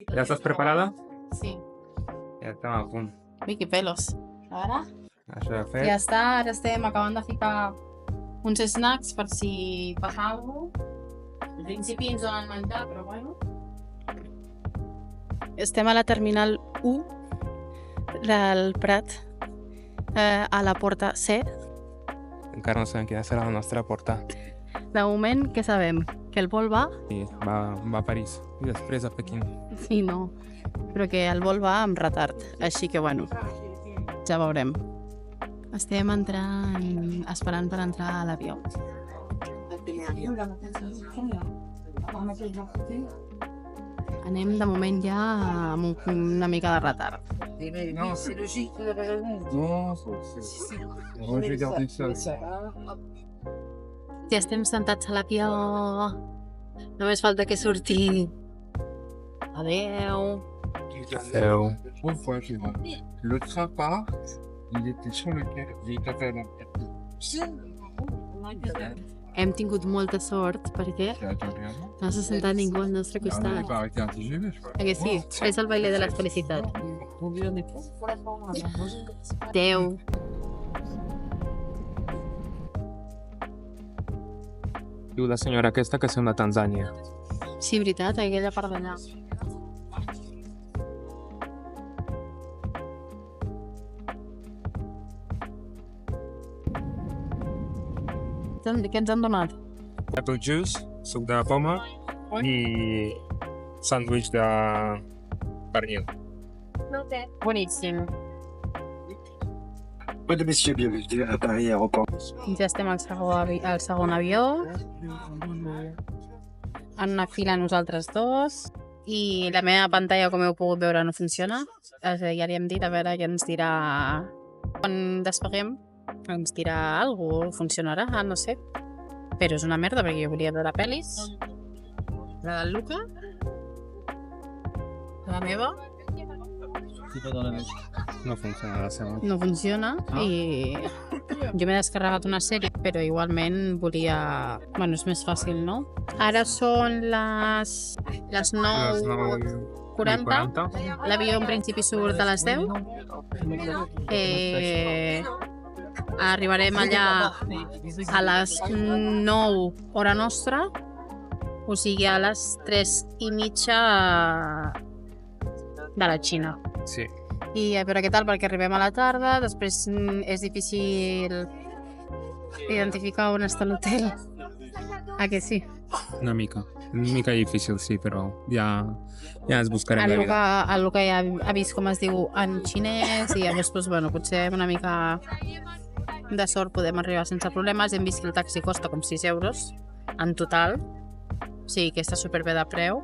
¿Ya estás preparada? Sí. Ja estem a punt. Ui, que pelos. A veure. Això ja fet. Ja està, ara estem acabant de ficar uns snacks per si passa alguna cosa. Al principi ens donen menjar, però bueno. Estem a la terminal 1 del Prat, a la porta C. Encara no sabem quina serà la nostra porta. De moment, què sabem? Que el vol va? I va a París i després a Pequín. Sí, no. Però que el vol va amb retard. Així que, bueno, ja veurem. Estem esperant per entrar a l'avió. Anem, de moment, ja amb una mica de retard. Non, c'est logique. Non, je vais garder ça. Ja estem sentats a l'avió. Només falta que surti. Adéu. Adéu. Le train part, il était sur le quai, il était à Hem tingut molta sort perquè no s'ha sentat ningú al nostre costat. Que sí? És el baile de la felicitat. Adéu. Diu la senyora aquesta que sembla Tanzània. Sí, veritat, aquella part d'allà. Què ens han donat? Apple juice, suc de poma i sàndwich de pernil. Boníssim. Mesdames et messieurs, bienvenue à Paris Aéroport. Ja estem al segon avió. En una fila nosaltres dos. I la meva pantalla, com heu pogut veure, no funciona. Ja li hem dit, a veure, ja ens dirà... Quan despeguem, ens dirà alguna cosa, funcionarà, no sé. Però és una merda, perquè jo volia veure pel·lis. La del Luca. La meva. No funciona la seva. No funciona i jo m'he descarregat una sèrie, però igualment volia... Bueno, és més fàcil, no? Ara són les 9:40. L'avió en principi surt a les 10. Arribarem allà a les 9 hora nostra, o sigui a les 3:30 de la Xina. Sí. I a veure què tal, perquè arribem a la tarda, després és difícil identificar on està l'hotel. Que sí? Una mica difícil, sí, però ja ens buscarem la vida. El Luca ja ha vist com es diu en xinès i llavors, doncs, bueno, potser amb una mica de sort podem arribar sense problemes. Hem vist que el taxi costa com 6 euros en total, o sigui que està superbé de preu.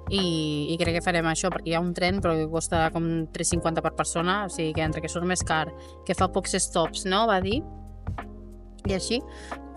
I crec que farem això, perquè hi ha un tren però que costa com 3,50 per persona, o sigui que entre que surt més car, que fa pocs stops, no?, va dir. I així,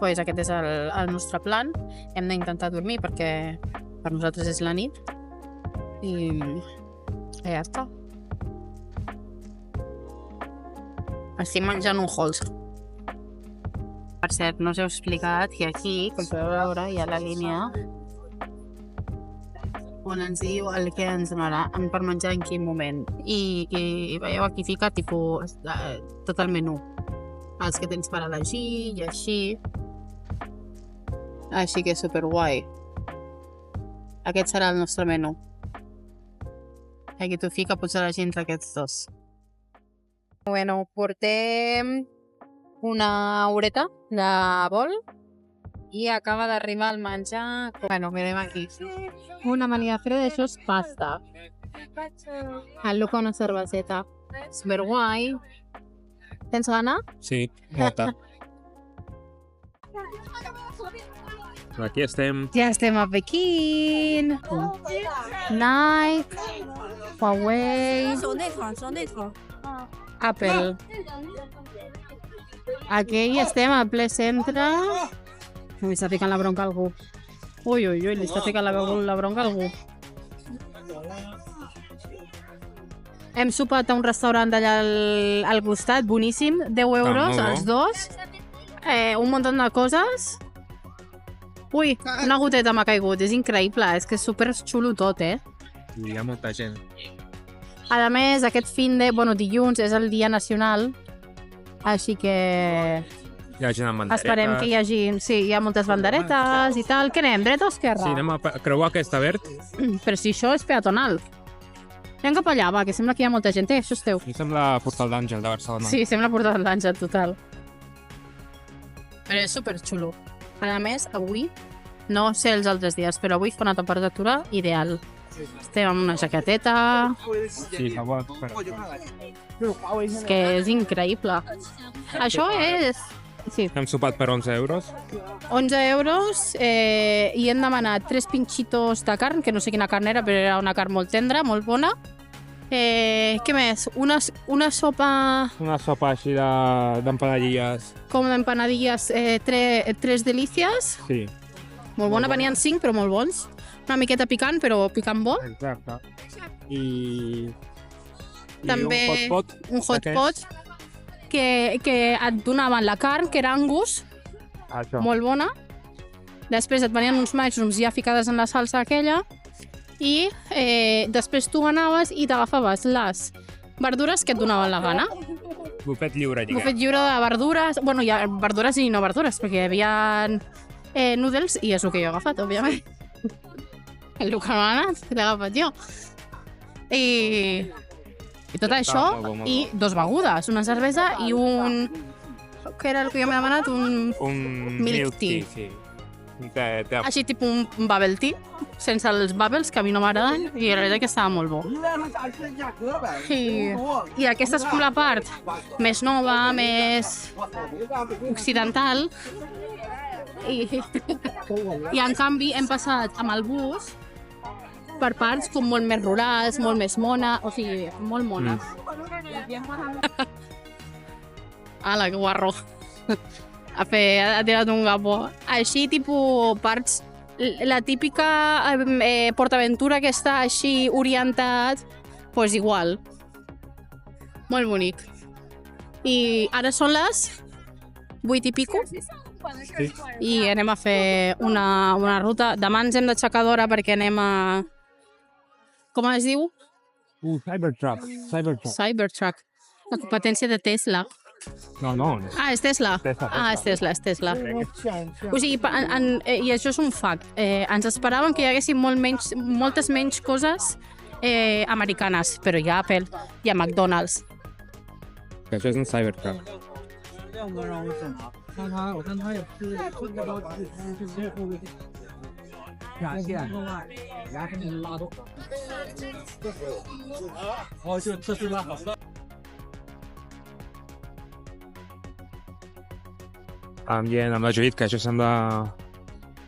doncs aquest és el nostre plan. Hem d'intentar dormir perquè per nosaltres és la nit. I ja està. Estic menjant un Halls. Per cert, no us heu explicat que aquí, com podeu veure, hi ha la línia on ens diu el que ens donarà per menjar en quin moment. I veieu, aquí fica tot el menú. Els que tens per elegir i així. Així que superguai. Aquest serà el nostre menú. Aquí t'ho fica, pots elegir entre aquests dos. Bueno, portem una horeta de vol i acaba d'arribar el menjar. Bueno, mirem aquí. Una amanida freda, això és pasta. El Luca una cerveseta. Superguai. Tens gana? Sí, molta. Aquí estem. Ja estem a Pequín. Nike, Huawei, Apple. Aquí estem al ple centre. Li està ficant la bronca a algú. Ui, li està ficant la bronca a algú. Hem sopat a un restaurant d'allà al costat, boníssim, 10 euros els dos. Un munt de coses. Ui, una goteta m'ha caigut, és increïble, és que és super xulo tot, I hi ha molta gent. A més, aquest dilluns és el dia nacional, així que Hi ha gent amb banderetes. esperem que hi hagi... Sí, hi ha moltes banderetes i tal. Què anem, dreta o esquerra? Sí, anem a creuar aquesta verd. Però si això és peatonal. Anem cap allà, va, que sembla que hi ha molta gent. Això és teu. Em sembla Portal d'Àngel de Barcelona. Sí, sembla Portal d'Àngel, total. Però és superxulo. A més, avui, no sé els altres dies, però avui fa una temperatura ideal. Estem amb una jaqueteta, Sí, fa bo. és que és increïble. Això és... Sí, Hem sopat per 11 euros. 11 euros i hem demanat 3 pinxitos de carn, que no sé quina carn era, però era una carn molt tendra, molt bona. Què més? Una sopa Una sopa així d'empanadilles. com d'empanadilles, 3 delícies. Sí. Molt bona, venien 5, però molt bons. Una miqueta picant, però picant bo. Exacte. I També un hot pot. Un hot pot que et donaven la carn, que era Angus, Això. molt bona. Després et venien uns mushrooms ja ficades en la salsa aquella i després tu anaves i t'agafaves les verdures que et donaven la gana. Bufet lliure, diguem. Bufet lliure de verdures, bueno, hi ha verdures i no verdures, perquè hi havia noodles i és el que jo he agafat, òbviament. El que m'ha anat, l'he agafat jo. I tot això, molt bo, molt i 2 begudes, una cervesa i un... Què era el que jo m'he demanat? Un milk tea. Sí. Té Així, tipus un bubble tea, sense els bubbles, que a mi no m'agraden, i la veritat que estava molt bo. I aquesta és com la part més nova, més occidental, i en canvi hem passat amb el bus per parts com molt més rurals, molt més mona, o sigui, molt mones. Ala, que guarro. Ha tirat un gapo. Així, tipus, parts... La típica PortAventura que està així orientat, doncs igual. Molt bonic. I ara són les 8 i pico. Sí. I anem a fer una ruta. Demà ens hem d'aixecar d'hora perquè anem a... Com es diu? Cybertruck. Cybertruck. La competència de Tesla. No. Ah, és Tesla? Tesla. Ah, és Tesla. O sigui, i això és un fact. Ens esperàvem que hi haguessin moltes menys coses americanes, però hi ha Apple, hi ha McDonald's. Que això és un Cybertruck. Estàvem dient amb la Judit que això sembla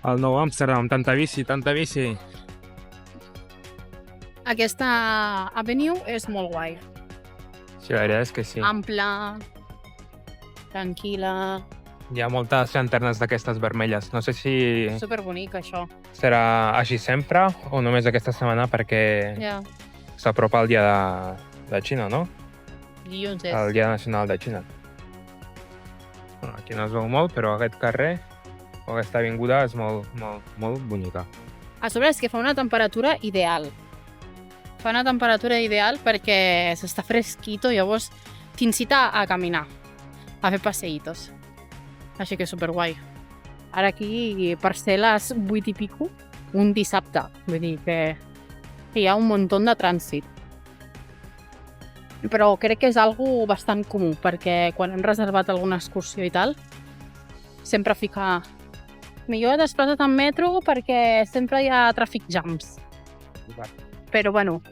el nou Amsterdam, tanta bici. Aquesta avenue és molt guai. Sí, la veritat és que sí. Ampla, tranquil·la, Hi ha moltes llanternes d'aquestes vermelles. No sé si superbonic això. serà així sempre o només aquesta setmana perquè Ja, s'apropa el dia de Xina, no? dilluns és. El dia nacional de Xina. Bueno, aquí no es veu molt, però aquest carrer o aquesta avinguda és molt bonica. A sobre és que fa una temperatura ideal. Fa una temperatura ideal perquè s'està fresquito, llavors t'incita a caminar, a fer passeitos. Així que superguai. Ara aquí, per ser les 8 i pico, un dissabte. Vull dir que hi ha un muntó de trànsit. Però crec que és algo bastant comú, perquè quan hem reservat alguna excursió i tal, sempre fica... Millor desplaça't en metro perquè sempre hi ha traffic jams. Però bueno,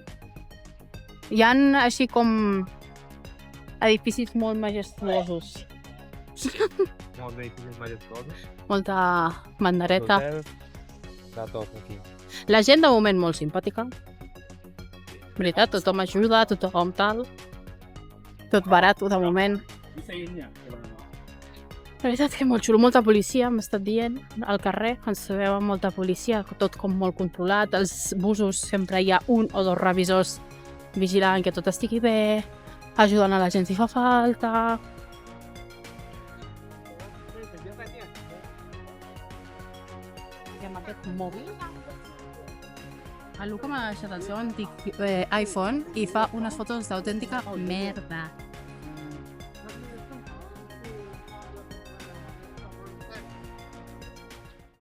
hi ha així com edificis molt majestuosos. Molts edificis majestuosos. Molta bandereta. De tot aquí. La gent de moment molt simpàtica. Veritat, tothom ajuda, tothom tal. Tot barat de moment. La veritat que molt xulo, molta policia, m'ha estat dient, al carrer, ens veu amb molta policia, tot com molt controlat, els busos sempre hi ha un o dos revisors vigilant que tot estigui bé, ajudant a la gent si fa falta. I amb aquest mòbil El Luca m'ha deixat el seu antic iPhone i fa unes fotos d'autèntica merda.